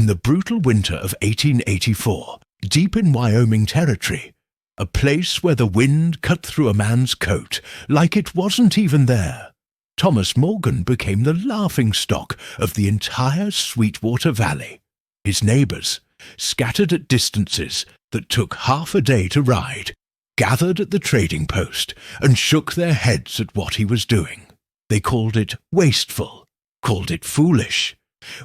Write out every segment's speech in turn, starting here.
In the brutal winter of 1884, deep in Wyoming Territory, a place where the wind cut through a man's coat like it wasn't even there, Thomas Morgan became the laughingstock of the entire Sweetwater Valley. His neighbors, scattered at distances that took half a day to ride, gathered at the trading post and shook their heads at what he was doing. They called it wasteful, called it foolish,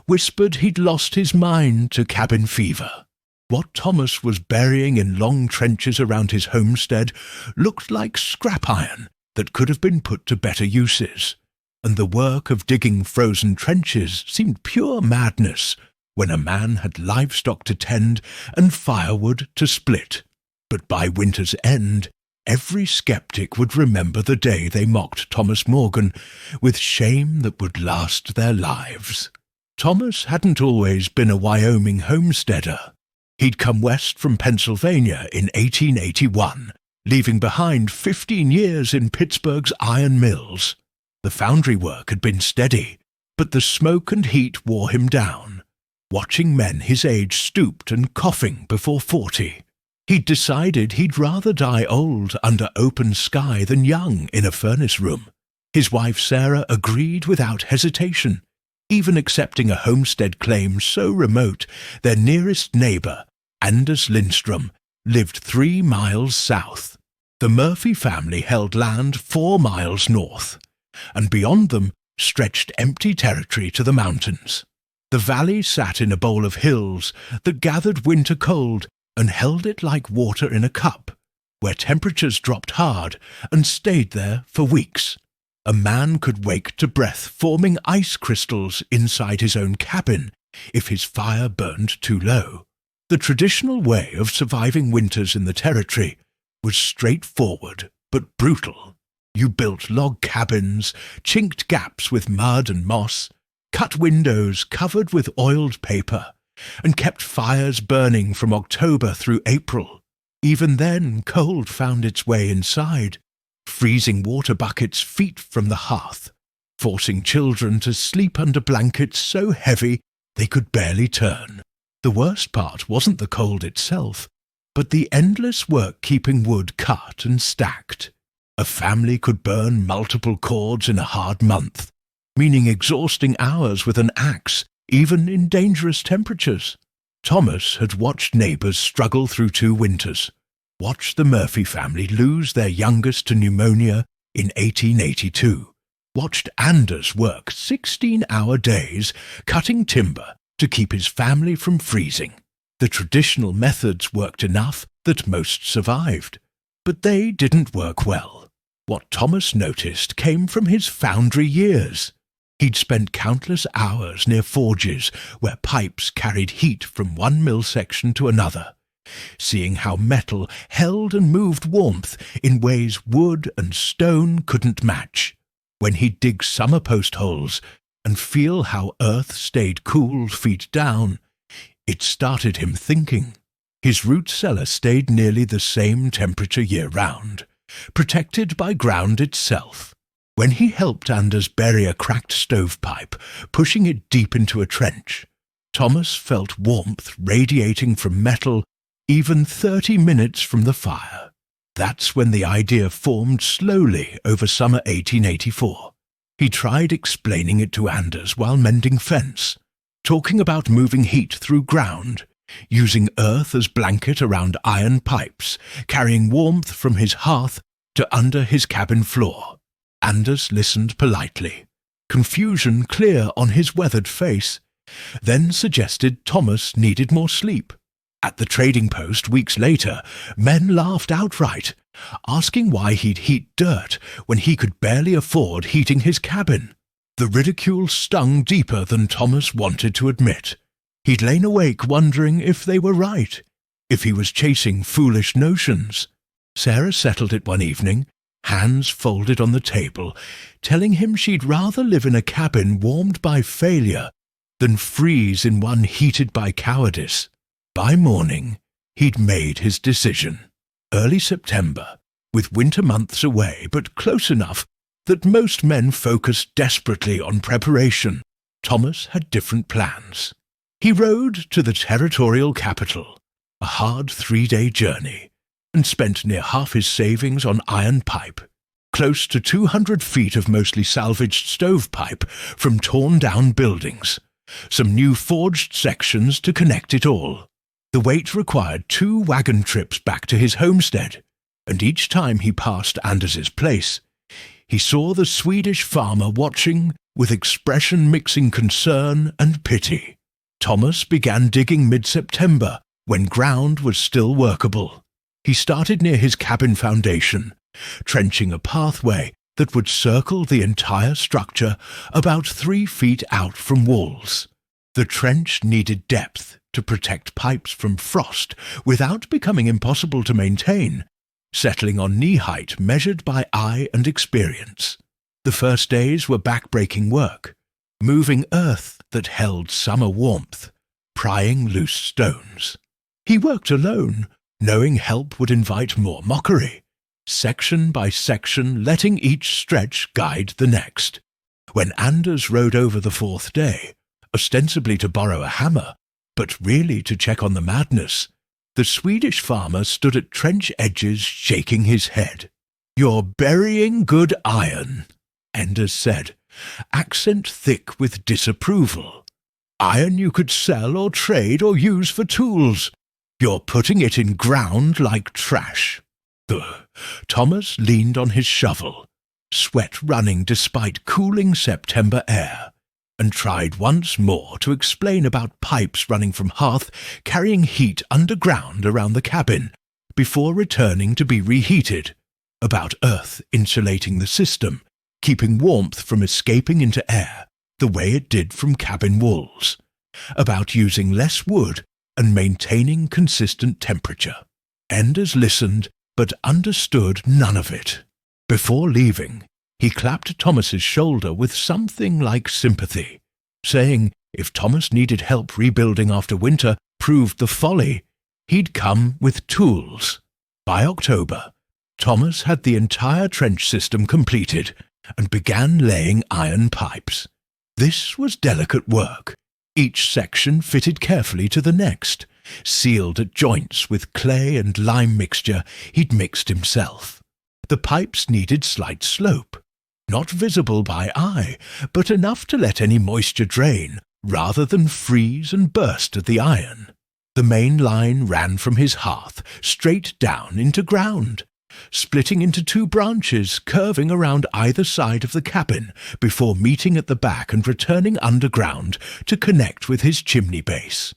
whispered he'd lost his mind to cabin fever. What Thomas was burying in long trenches around his homestead looked like scrap iron that could have been put to better uses, and the work of digging frozen trenches seemed pure madness when a man had livestock to tend and firewood to split. But by winter's end, every skeptic would remember the day they mocked Thomas Morgan with shame that would last their lives. Thomas hadn't always been a Wyoming homesteader. He'd come west from Pennsylvania in 1881, leaving behind 15 years in Pittsburgh's iron mills. The foundry work had been steady, but the smoke and heat wore him down. Watching men his age stooped and coughing before 40, he'd decided he'd rather die old under open sky than young in a furnace room. His wife Sarah agreed without hesitation, even accepting a homestead claim so remote their nearest neighbor, Anders Lindstrom, lived 3 miles south. The Murphy family held land 4 miles north, and beyond them stretched empty territory to the mountains. The valley sat in a bowl of hills that gathered winter cold and held it like water in a cup, where temperatures dropped hard and stayed there for weeks. A man could wake to breath forming ice crystals inside his own cabin if his fire burned too low. The traditional way of surviving winters in the territory was straightforward but brutal. You built log cabins, chinked gaps with mud and moss, cut windows covered with oiled paper, and kept fires burning from October through April. Even then, cold found its way inside, freezing water buckets feet from the hearth, forcing children to sleep under blankets so heavy they could barely turn. The worst part wasn't the cold itself, but the endless work keeping wood cut and stacked. A family could burn multiple cords in a hard month, meaning exhausting hours with an axe, even in dangerous temperatures. Thomas had watched neighbors struggle through 2 winters, watched the Murphy family lose their youngest to pneumonia in 1882, watched Anders work 16-hour days cutting timber to keep his family from freezing. The traditional methods worked enough that most survived, but they didn't work well. What Thomas noticed came from his foundry years. He'd spent countless hours near forges where pipes carried heat from one mill section to another, seeing how metal held and moved warmth in ways wood and stone couldn't match. When he'd dig summer post holes and feel how earth stayed cool feet down, it started him thinking. His root cellar stayed nearly the same temperature year-round, protected by ground itself. When he helped Anders bury a cracked stovepipe, pushing it deep into a trench, Thomas felt warmth radiating from metal even 30 minutes from the fire. That's when the idea formed slowly over summer 1884. He tried explaining it to Anders while mending fence, talking about moving heat through ground, using earth as blanket around iron pipes, carrying warmth from his hearth to under his cabin floor. Anders listened politely, confusion clear on his weathered face, then suggested Thomas needed more sleep. At the trading post weeks later, men laughed outright, asking why he'd heat dirt when he could barely afford heating his cabin. The ridicule stung deeper than Thomas wanted to admit. He'd lain awake wondering if they were right, if he was chasing foolish notions. Sarah settled it one evening, hands folded on the table, telling him she'd rather live in a cabin warmed by failure than freeze in one heated by cowardice. By morning, he'd made his decision. Early September, with winter months away but close enough that most men focused desperately on preparation, Thomas had different plans. He rode to the territorial capital, a hard 3-day journey, and spent near half his savings on iron pipe, close to 200 feet of mostly salvaged stovepipe from torn-down buildings, some new forged sections to connect it all. The wait required 2 wagon trips back to his homestead, and each time he passed Anders's place, he saw the Swedish farmer watching with expression mixing concern and pity. Thomas began digging mid-September, when ground was still workable. He started near his cabin foundation, trenching a pathway that would circle the entire structure about 3 feet out from walls. The trench needed depth to protect pipes from frost without becoming impossible to maintain, settling on knee height measured by eye and experience. The first days were back-breaking work, moving earth that held summer warmth, prying loose stones. He worked alone, knowing help would invite more mockery, section by section letting each stretch guide the next. When Anders rode over the 4th day, ostensibly to borrow a hammer, but really to check on the madness, the Swedish farmer stood at trench edges shaking his head. "You're burying good iron," Anders said, accent thick with disapproval. "Iron you could sell or trade or use for tools. You're putting it in ground like trash." Thomas leaned on his shovel, sweat running despite cooling September air, and tried once more to explain about pipes running from hearth carrying heat underground around the cabin before returning to be reheated, about earth insulating the system, keeping warmth from escaping into air the way it did from cabin walls, about using less wood and maintaining consistent temperature. Anders listened but understood none of it. Before leaving, he clapped Thomas's shoulder with something like sympathy, saying if Thomas needed help rebuilding after winter proved the folly, he'd come with tools. By October, Thomas had the entire trench system completed and began laying iron pipes. This was delicate work, each section fitted carefully to the next, sealed at joints with clay and lime mixture he'd mixed himself. The pipes needed slight slope, not visible by eye, but enough to let any moisture drain, rather than freeze and burst at the iron. The main line ran from his hearth straight down into ground, splitting into 2 branches curving around either side of the cabin before meeting at the back and returning underground to connect with his chimney base.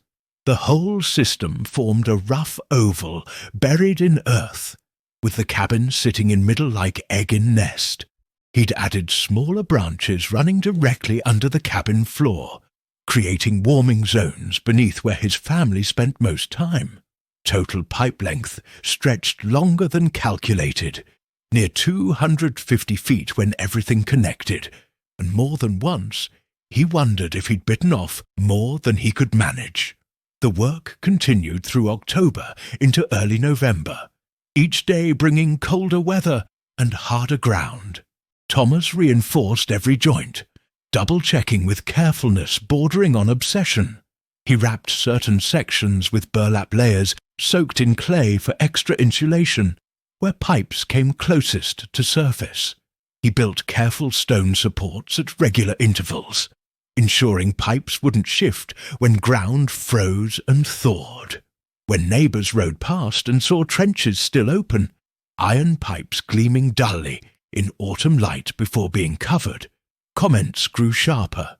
The whole system formed a rough oval buried in earth, with the cabin sitting in middle like egg in nest. He'd added smaller branches running directly under the cabin floor, creating warming zones beneath where his family spent most time. Total pipe length stretched longer than calculated, near 250 feet when everything connected, and more than once he wondered if he'd bitten off more than he could manage. The work continued through October into early November, each day bringing colder weather and harder ground. Thomas reinforced every joint, double-checking with carefulness bordering on obsession. He wrapped certain sections with burlap layers soaked in clay for extra insulation, where pipes came closest to surface. He built careful stone supports at regular intervals, ensuring pipes wouldn't shift when ground froze and thawed. When neighbours rode past and saw trenches still open, iron pipes gleaming dully in autumn light before being covered, comments grew sharper.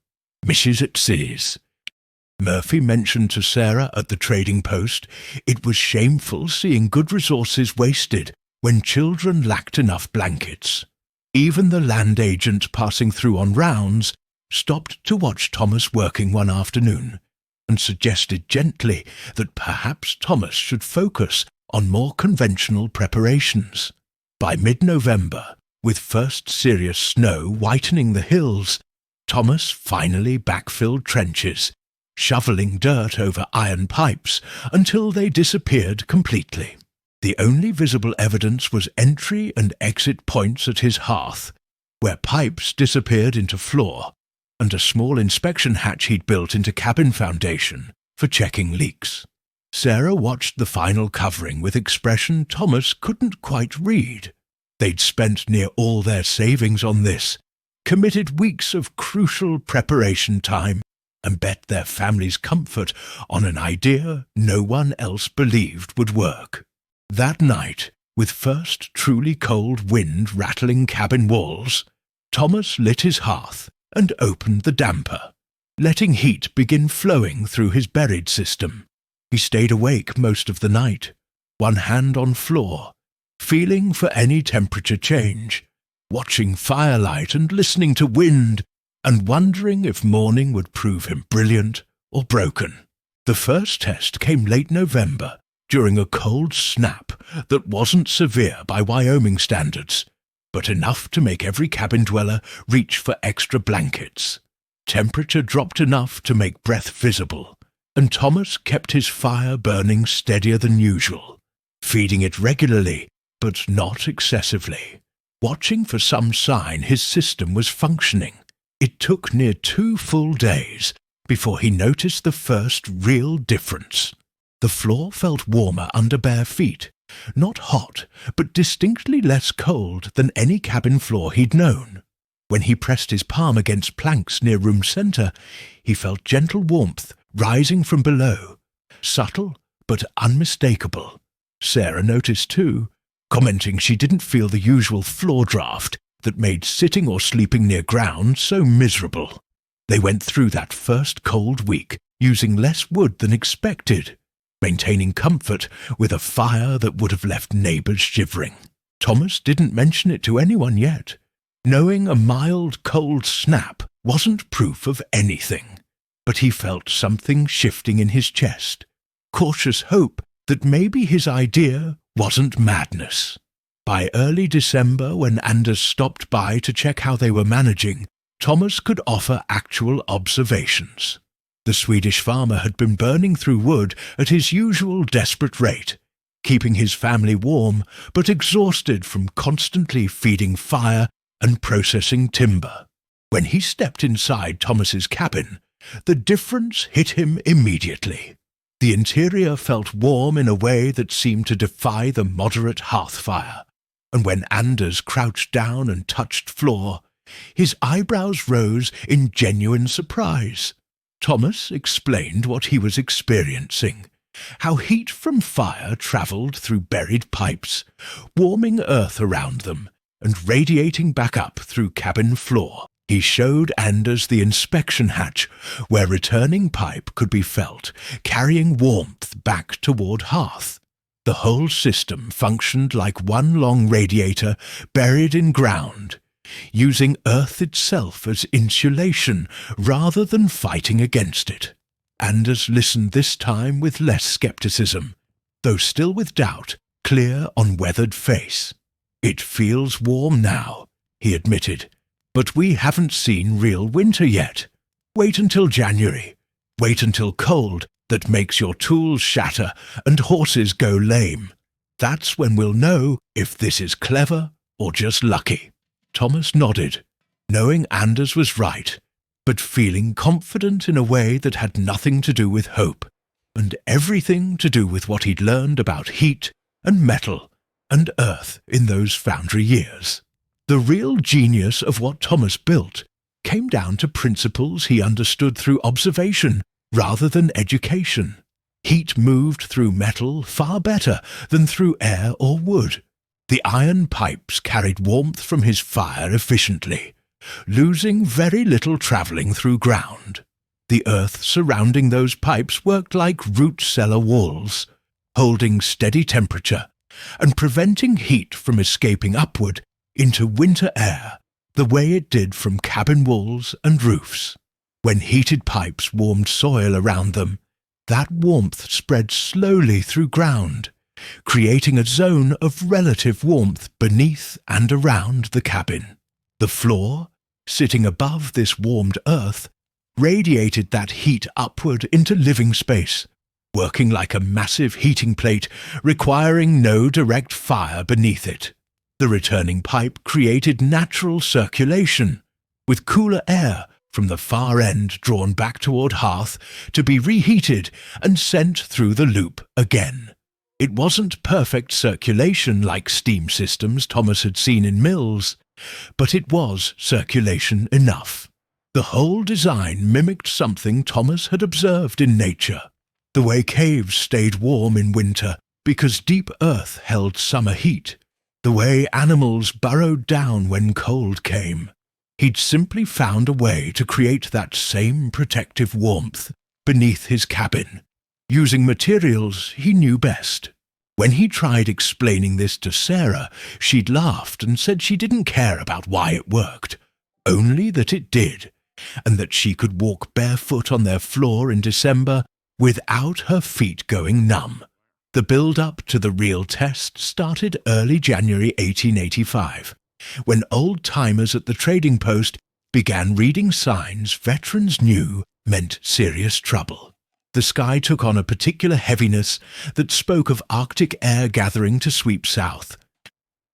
"Mrs. at Sis." Murphy mentioned to Sarah at the trading post it was shameful seeing good resources wasted when children lacked enough blankets. Even the land agent passing through on rounds stopped to watch Thomas working one afternoon and suggested gently that perhaps Thomas should focus on more conventional preparations. By mid-November, with first serious snow whitening the hills, Thomas finally backfilled trenches, shoveling dirt over iron pipes until they disappeared completely. The only visible evidence was entry and exit points at his hearth, where pipes disappeared into floor, and a small inspection hatch he'd built into cabin foundation for checking leaks. Sarah watched the final covering with expression Thomas couldn't quite read. They'd spent near all their savings on this, committed weeks of crucial preparation time, and bet their family's comfort on an idea no one else believed would work. That night, with first truly cold wind rattling cabin walls, Thomas lit his hearth and opened the damper, letting heat begin flowing through his buried system. He stayed awake most of the night, one hand on floor, feeling for any temperature change, watching firelight and listening to wind, and wondering if morning would prove him brilliant or broken. The first test came late November, during a cold snap that wasn't severe by Wyoming standards, but enough to make every cabin dweller reach for extra blankets. Temperature dropped enough to make breath visible, and Thomas kept his fire burning steadier than usual, feeding it regularly, but not excessively, watching for some sign his system was functioning. It took near 2 full days before he noticed the first real difference. The floor felt warmer under bare feet, not hot, but distinctly less cold than any cabin floor he'd known. When he pressed his palm against planks near room center, he felt gentle warmth rising from below, subtle but unmistakable. Sarah noticed too, commenting she didn't feel the usual floor draft that made sitting or sleeping near ground so miserable. They went through that first cold week using less wood than expected, maintaining comfort with a fire that would have left neighbors shivering. Thomas didn't mention it to anyone yet, knowing a mild cold snap wasn't proof of anything. But he felt something shifting in his chest, cautious hope that maybe his idea wasn't madness. By early December, when Anders stopped by to check how they were managing, Thomas could offer actual observations. The Swedish farmer had been burning through wood at his usual desperate rate, keeping his family warm but exhausted from constantly feeding fire and processing timber. When he stepped inside Thomas's cabin, the difference hit him immediately. The interior felt warm in a way that seemed to defy the moderate hearth fire, and when Anders crouched down and touched floor, his eyebrows rose in genuine surprise. Thomas explained what he was experiencing, how heat from fire travelled through buried pipes, warming earth around them and radiating back up through cabin floor. He showed Anders the inspection hatch, where returning pipe could be felt, carrying warmth back toward hearth. The whole system functioned like one long radiator buried in ground, using earth itself as insulation rather than fighting against it. Anders listened this time with less skepticism, though still with doubt clear on weathered face. "It feels warm now," he admitted. "But we haven't seen real winter yet. Wait until January. Wait until cold that makes your tools shatter and horses go lame. That's when we'll know if this is clever or just lucky." Thomas nodded, knowing Anders was right, but feeling confident in a way that had nothing to do with hope, and everything to do with what he'd learned about heat and metal and earth in those foundry years. The real genius of what Thomas built came down to principles he understood through observation rather than education. Heat moved through metal far better than through air or wood. The iron pipes carried warmth from his fire efficiently, losing very little travelling through ground. The earth surrounding those pipes worked like root cellar walls, holding steady temperature and preventing heat from escaping upward into winter air the way it did from cabin walls and roofs. When heated pipes warmed soil around them, that warmth spread slowly through ground, creating a zone of relative warmth beneath and around the cabin. The floor, sitting above this warmed earth, radiated that heat upward into living space, working like a massive heating plate requiring no direct fire beneath it. The returning pipe created natural circulation, with cooler air from the far end drawn back toward hearth to be reheated and sent through the loop again. It wasn't perfect circulation like steam systems Thomas had seen in mills, but it was circulation enough. The whole design mimicked something Thomas had observed in nature. The way caves stayed warm in winter because deep earth held summer heat. The way animals burrowed down when cold came. He'd simply found a way to create that same protective warmth beneath his cabin, using materials he knew best. When he tried explaining this to Sarah, she'd laughed and said she didn't care about why it worked, only that it did, and that she could walk barefoot on their floor in December without her feet going numb. The build-up to the real test started early January 1885, when old-timers at the trading post began reading signs veterans knew meant serious trouble. The sky took on a particular heaviness that spoke of Arctic air gathering to sweep south.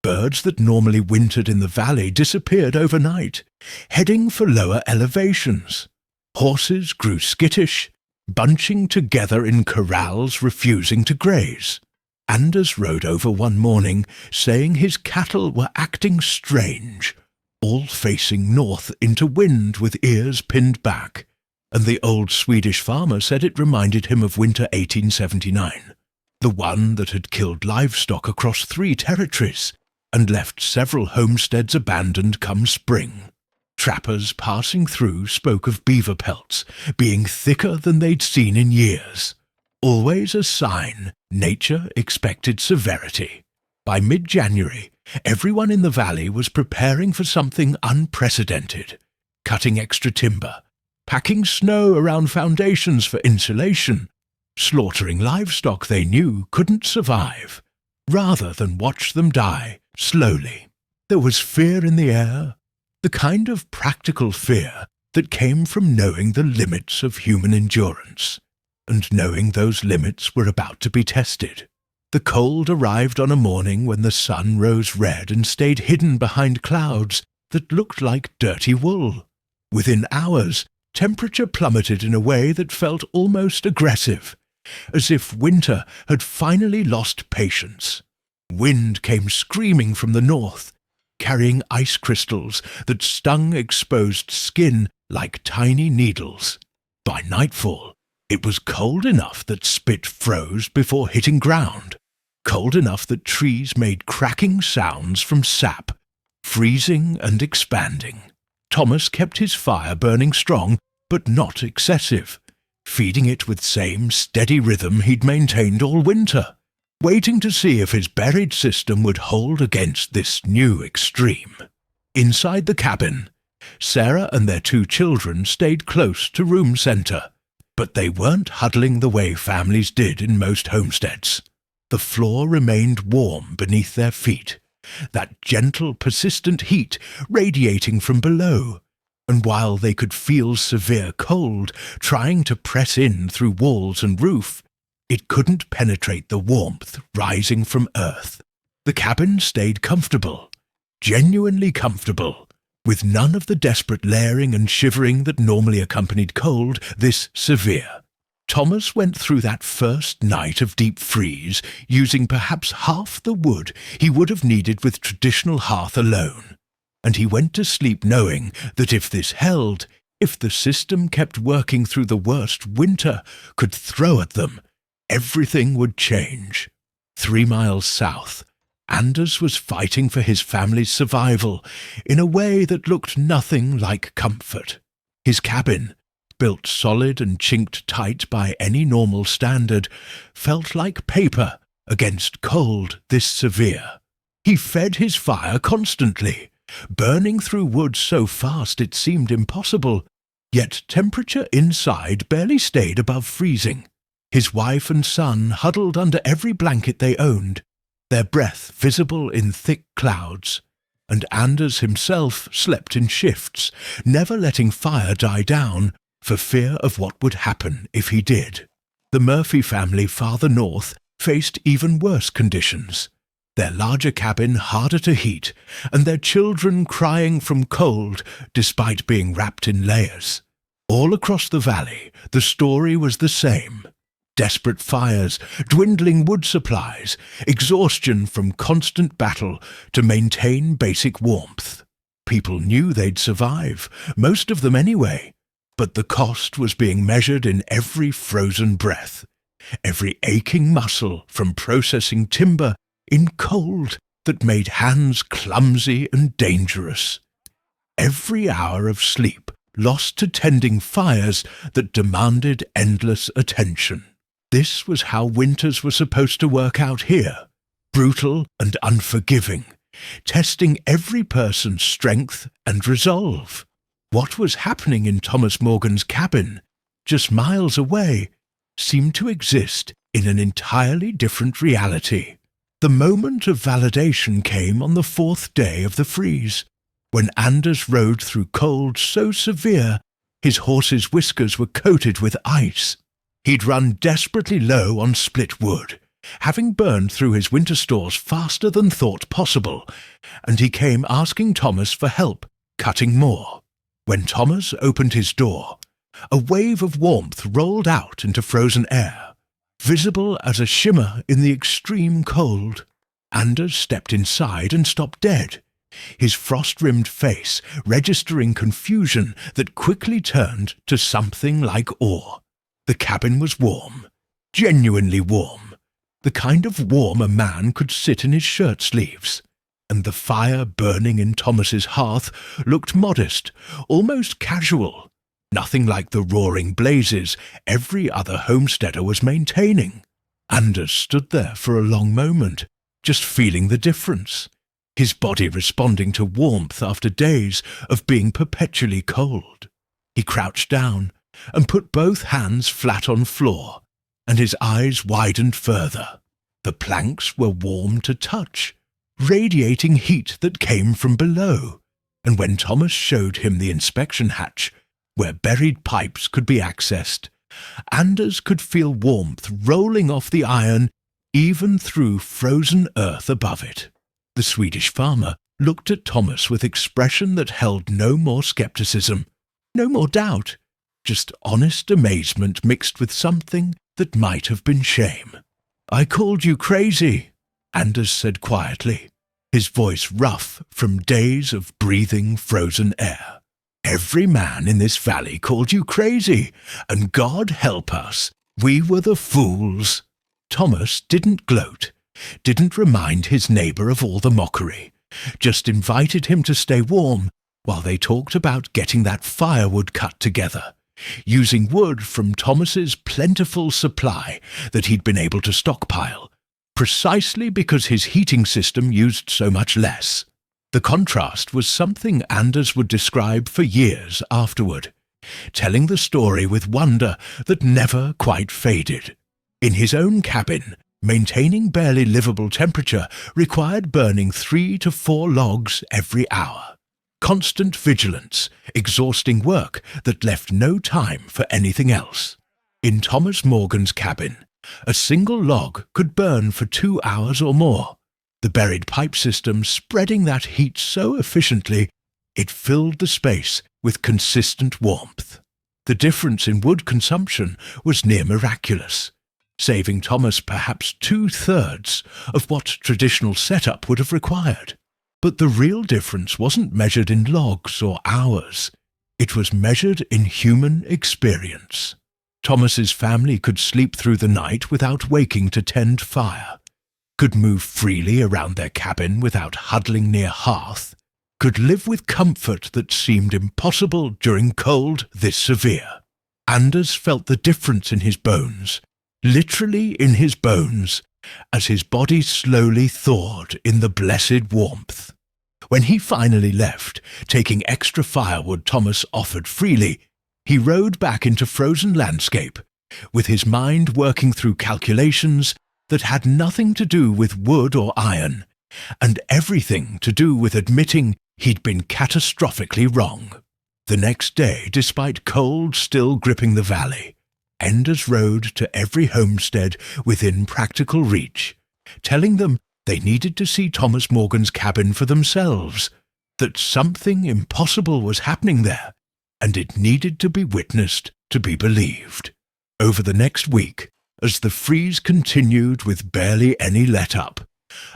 Birds that normally wintered in the valley disappeared overnight, heading for lower elevations. Horses grew skittish, bunching together in corrals refusing to graze. Anders rode over one morning, saying his cattle were acting strange, all facing north into wind with ears pinned back, and the old Swedish farmer said it reminded him of winter 1879, the one that had killed livestock across 3 territories and left several homesteads abandoned come spring. Trappers passing through spoke of beaver pelts being thicker than they'd seen in years. Always a sign nature expected severity. By mid-January, everyone in the valley was preparing for something unprecedented, cutting extra timber, packing snow around foundations for insulation, slaughtering livestock they knew couldn't survive, rather than watch them die slowly. There was fear in the air, the kind of practical fear that came from knowing the limits of human endurance, and knowing those limits were about to be tested. The cold arrived on a morning when the sun rose red and stayed hidden behind clouds that looked like dirty wool. Within hours, temperature plummeted in a way that felt almost aggressive, as if winter had finally lost patience. Wind came screaming from the north, carrying ice crystals that stung exposed skin like tiny needles. By nightfall, it was cold enough that spit froze before hitting ground, cold enough that trees made cracking sounds from sap, freezing and expanding. Thomas kept his fire burning strong, but not excessive, feeding it with same steady rhythm he'd maintained all winter, waiting to see if his buried system would hold against this new extreme. Inside the cabin, Sarah and their 2 children stayed close to room center, but they weren't huddling the way families did in most homesteads. The floor remained warm beneath their feet, that gentle, persistent heat radiating from below, and while they could feel severe cold trying to press in through walls and roof, it couldn't penetrate the warmth rising from earth. The cabin stayed comfortable, genuinely comfortable, with none of the desperate layering and shivering that normally accompanied cold this severe. Thomas went through that first night of deep freeze using perhaps half the wood he would have needed with traditional hearth alone, and he went to sleep knowing that if this held, if the system kept working through the worst winter could throw at them, everything would change. 3 miles south, Anders was fighting for his family's survival in a way that looked nothing like comfort. His cabin, built solid and chinked tight by any normal standard, felt like paper against cold this severe. He fed his fire constantly, burning through wood so fast it seemed impossible, yet temperature inside barely stayed above freezing. His wife and son huddled under every blanket they owned, their breath visible in thick clouds, and Anders himself slept in shifts, never letting fire die down for fear of what would happen if he did. The Murphy family farther north faced even worse conditions. their larger cabin harder to heat, and their children crying from cold despite being wrapped in layers. All across the valley, the story was the same. Desperate fires, dwindling wood supplies, exhaustion from constant battle to maintain basic warmth. People knew they'd survive, most of them anyway, but the cost was being measured in every frozen breath, every aching muscle from processing timber in cold that made hands clumsy and dangerous. Every hour of sleep lost to tending fires that demanded endless attention. This was how winters were supposed to work out here, brutal and unforgiving, testing every person's strength and resolve. What was happening in Thomas Morgan's cabin, just miles away, seemed to exist in an entirely different reality. The moment of validation came on the 4th day of the freeze, when Anders rode through cold so severe his horse's whiskers were coated with ice. He'd run desperately low on split wood, having burned through his winter stores faster than thought possible, and he came asking Thomas for help, cutting more. When Thomas opened his door, a wave of warmth rolled out into frozen air, visible as a shimmer in the extreme cold. Anders stepped inside and stopped dead, his frost-rimmed face registering confusion that quickly turned to something like awe. The cabin was warm, genuinely warm, the kind of warm a man could sit in his shirt sleeves, and the fire burning in Thomas's hearth looked modest, almost casual, nothing like the roaring blazes every other homesteader was maintaining. Anders stood there for a long moment, just feeling the difference, his body responding to warmth after days of being perpetually cold. He crouched down and put both hands flat on floor, and his eyes widened further. The planks were warm to touch, radiating heat that came from below, and when Thomas showed him the inspection hatch, where buried pipes could be accessed, Anders could feel warmth rolling off the iron even through frozen earth above it. The Swedish farmer looked at Thomas with expression that held no more skepticism, no more doubt, just honest amazement mixed with something that might have been shame. "I called you crazy," Anders said quietly, his voice rough from days of breathing frozen air. "Every man in this valley called you crazy, and God help us, we were the fools." Thomas didn't gloat, didn't remind his neighbor of all the mockery, just invited him to stay warm while they talked about getting that firewood cut together, using wood from Thomas's plentiful supply that he'd been able to stockpile, precisely because his heating system used so much less. The contrast was something Anders would describe for years afterward, telling the story with wonder that never quite faded. In his own cabin, maintaining barely livable temperature required burning 3 to 4 logs every hour. Constant vigilance, exhausting work that left no time for anything else. In Thomas Morgan's cabin, a single log could burn for 2 hours or more, the buried pipe system spreading that heat so efficiently it filled the space with consistent warmth. The difference in wood consumption was near miraculous, saving Thomas perhaps 2/3 of what traditional setup would have required. But the real difference wasn't measured in logs or hours. It was measured in human experience. Thomas's family could sleep through the night without waking to tend fire, could move freely around their cabin without huddling near hearth, could live with comfort that seemed impossible during cold this severe. Anders felt the difference in his bones, literally in his bones, as his body slowly thawed in the blessed warmth. When he finally left, taking extra firewood Thomas offered freely, he rode back into frozen landscape, with his mind working through calculations that had nothing to do with wood or iron, and everything to do with admitting he'd been catastrophically wrong. The next day, despite cold still gripping the valley, Anders rode to every homestead within practical reach, telling them They needed to see Thomas Morgan's cabin for themselves, that something impossible was happening there, and it needed to be witnessed to be believed. Over the next week, as the freeze continued with barely any let-up,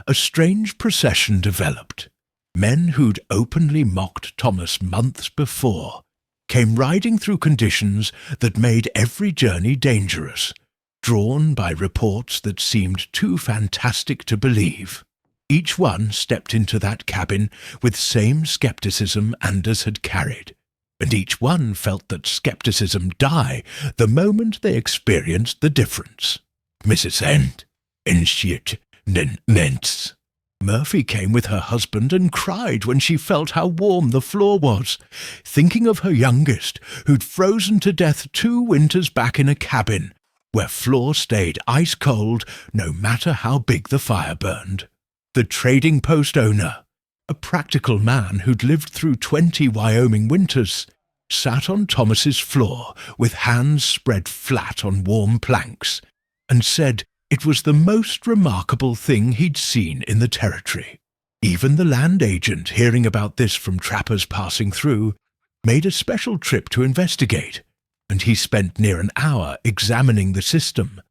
a strange procession developed. Men who'd openly mocked Thomas months before came riding through conditions that made every journey dangerous, drawn by reports that seemed too fantastic to believe. Each one stepped into that cabin with same skepticism Anders had carried, and each one felt that skepticism die the moment they experienced the difference. Mrs. End, Enshit, Nents. Murphy came with her husband and cried when she felt how warm the floor was, thinking of her youngest, who'd frozen to death 2 winters back in a cabin, where floor stayed ice cold no matter how big the fire burned. The trading post owner, a practical man who'd lived through 20 Wyoming winters, sat on Thomas's floor with hands spread flat on warm planks, and said it was the most remarkable thing he'd seen in the territory. Even the land agent, hearing about this from trappers passing through, made a special trip to investigate, and he spent near an hour examining the system.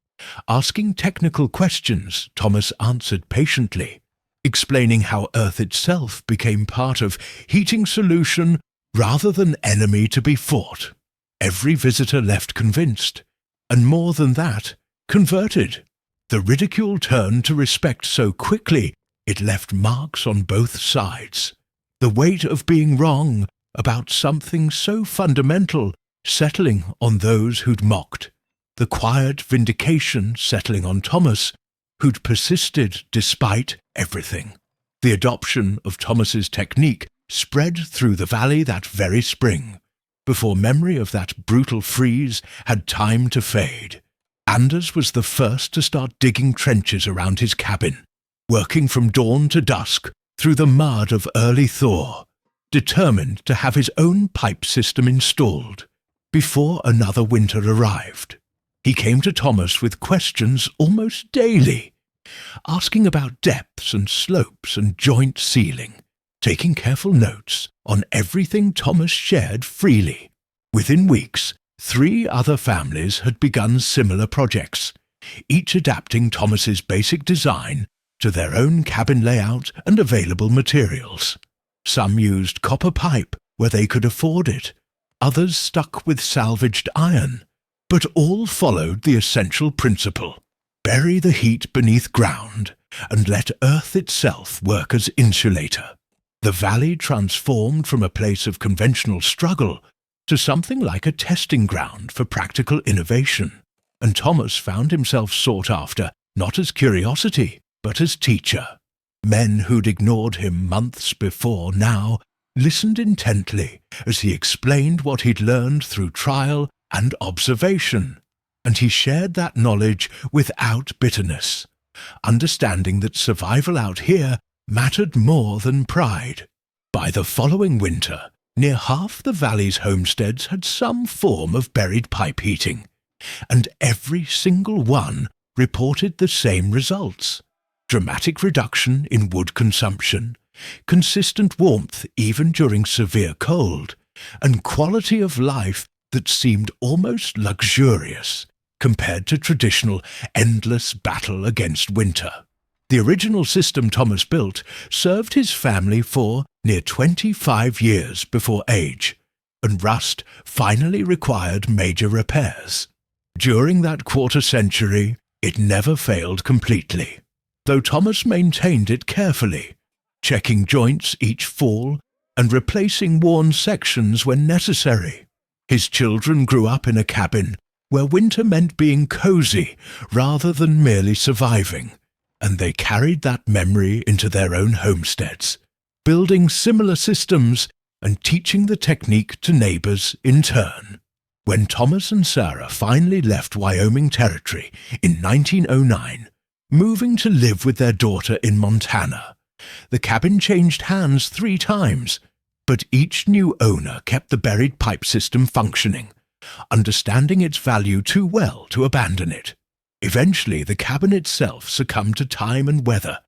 Asking technical questions, Thomas answered patiently, explaining how Earth itself became part of heating solution rather than enemy to be fought. Every visitor left convinced, and more than that, converted. The ridicule turned to respect so quickly it left marks on both sides. The weight of being wrong about something so fundamental settling on those who'd mocked. The quiet vindication settling on Thomas, who'd persisted despite everything. The adoption of Thomas's technique spread through the valley that very spring, before memory of that brutal freeze had time to fade. Anders was the first to start digging trenches around his cabin, working from dawn to dusk through the mud of early thaw, determined to have his own pipe system installed before another winter arrived. He came to Thomas with questions almost daily, asking about depths and slopes and joint sealing, taking careful notes on everything Thomas shared freely. Within weeks, 3 other families had begun similar projects, each adapting Thomas's basic design to their own cabin layout and available materials. Some used copper pipe where they could afford it, others stuck with salvaged iron, but all followed the essential principle: bury the heat beneath ground and let Earth itself work as insulator. The valley transformed from a place of conventional struggle to something like a testing ground for practical innovation, and Thomas found himself sought after not as curiosity, but as teacher. Men who'd ignored him months before now listened intently as he explained what he'd learned through trial and observation, and he shared that knowledge without bitterness, understanding that survival out here mattered more than pride. By the following winter, near half the valley's homesteads had some form of buried pipe heating, and every single one reported the same results: dramatic reduction in wood consumption, consistent warmth even during severe cold, and quality of life that seemed almost luxurious compared to traditional endless battle against winter. The original system Thomas built served his family for near 25 years before age, and rust finally required major repairs. During that quarter century, it never failed completely, though Thomas maintained it carefully, checking joints each fall and replacing worn sections when necessary. His children grew up in a cabin where winter meant being cozy rather than merely surviving, and they carried that memory into their own homesteads, building similar systems and teaching the technique to neighbors in turn. When Thomas and Sarah finally left Wyoming Territory in 1909, moving to live with their daughter in Montana, the cabin changed hands 3 times, but each new owner kept the buried pipe system functioning, understanding its value too well to abandon it. Eventually, the cabin itself succumbed to time and weather,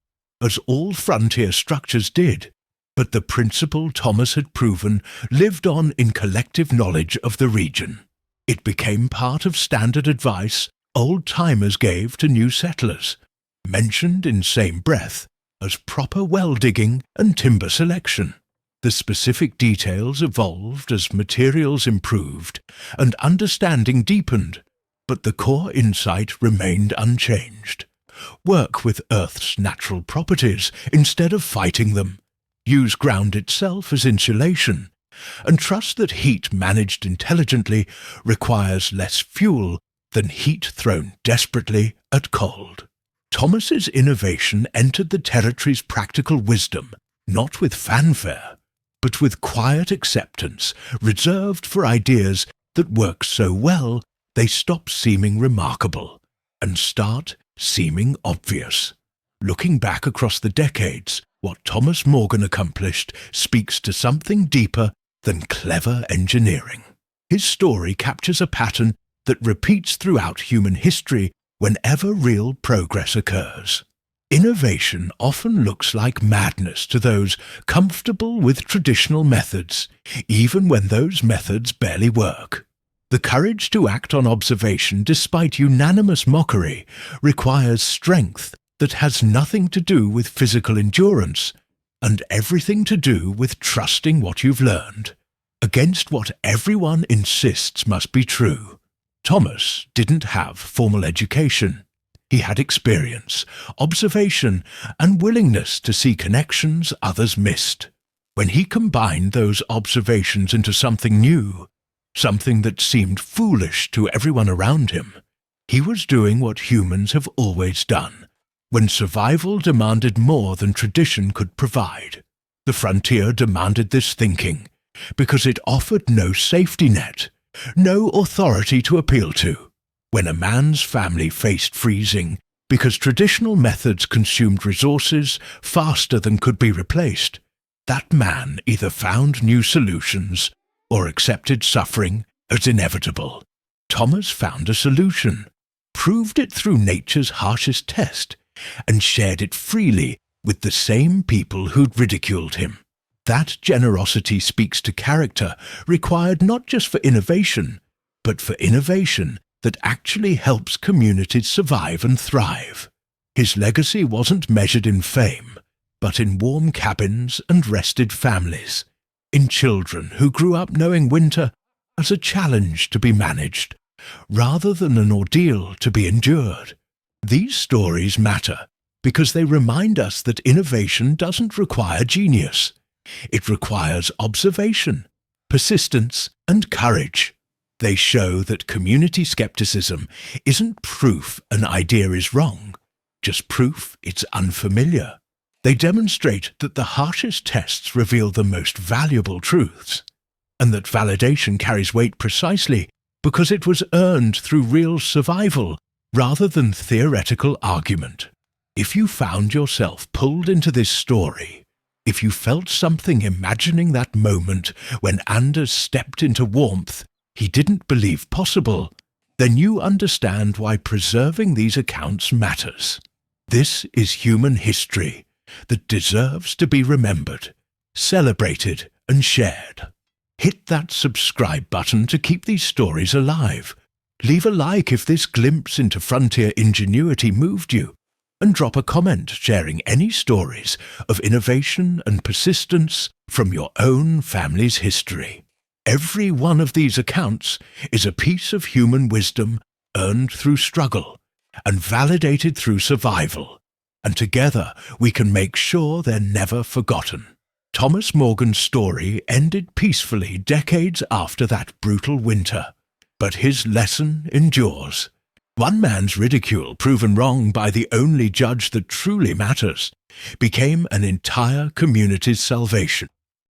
as all frontier structures did, but the principle Thomas had proven lived on in collective knowledge of the region. It became part of standard advice old-timers gave to new settlers, mentioned in same breath as proper well digging and timber selection. The specific details evolved as materials improved and understanding deepened, but the core insight remained unchanged. Work with Earth's natural properties instead of fighting them. Use ground itself as insulation, and trust that heat managed intelligently requires less fuel than heat thrown desperately at cold. Thomas's innovation entered the territory's practical wisdom, not with fanfare, but with quiet acceptance reserved for ideas that work so well they stop seeming remarkable and start seeming obvious. Looking back across the decades, what Thomas Morgan accomplished speaks to something deeper than clever engineering. His story captures a pattern that repeats throughout human history whenever real progress occurs. Innovation often looks like madness to those comfortable with traditional methods, even when those methods barely work. The courage to act on observation despite unanimous mockery requires strength that has nothing to do with physical endurance and everything to do with trusting what you've learned, against what everyone insists must be true. Thomas didn't have formal education. He had experience, observation, and willingness to see connections others missed. When he combined those observations into something new, something that seemed foolish to everyone around him, he was doing what humans have always done, when survival demanded more than tradition could provide. The frontier demanded this thinking, because it offered no safety net, no authority to appeal to. When a man's family faced freezing because traditional methods consumed resources faster than could be replaced, that man either found new solutions or accepted suffering as inevitable. Thomas found a solution, proved it through nature's harshest test, and shared it freely with the same people who'd ridiculed him. That generosity speaks to character required not just for innovation, but for innovation that actually helps communities survive and thrive. His legacy wasn't measured in fame, but in warm cabins and rested families, in children who grew up knowing winter as a challenge to be managed, rather than an ordeal to be endured. These stories matter because they remind us that innovation doesn't require genius. It requires observation, persistence, and courage. They show that community skepticism isn't proof an idea is wrong, just proof it's unfamiliar. They demonstrate that the harshest tests reveal the most valuable truths, and that validation carries weight precisely because it was earned through real survival rather than theoretical argument. If you found yourself pulled into this story, if you felt something imagining that moment when Anders stepped into warmth he didn't believe possible, then you understand why preserving these accounts matters. This is human history that deserves to be remembered, celebrated, and shared. Hit that subscribe button to keep these stories alive. Leave a like if this glimpse into frontier ingenuity moved you, and drop a comment sharing any stories of innovation and persistence from your own family's history. Every one of these accounts is a piece of human wisdom earned through struggle and validated through survival, and together we can make sure they're never forgotten. Thomas Morgan's story ended peacefully decades after that brutal winter, but his lesson endures. One man's ridicule, proven wrong by the only judge that truly matters, became an entire community's salvation.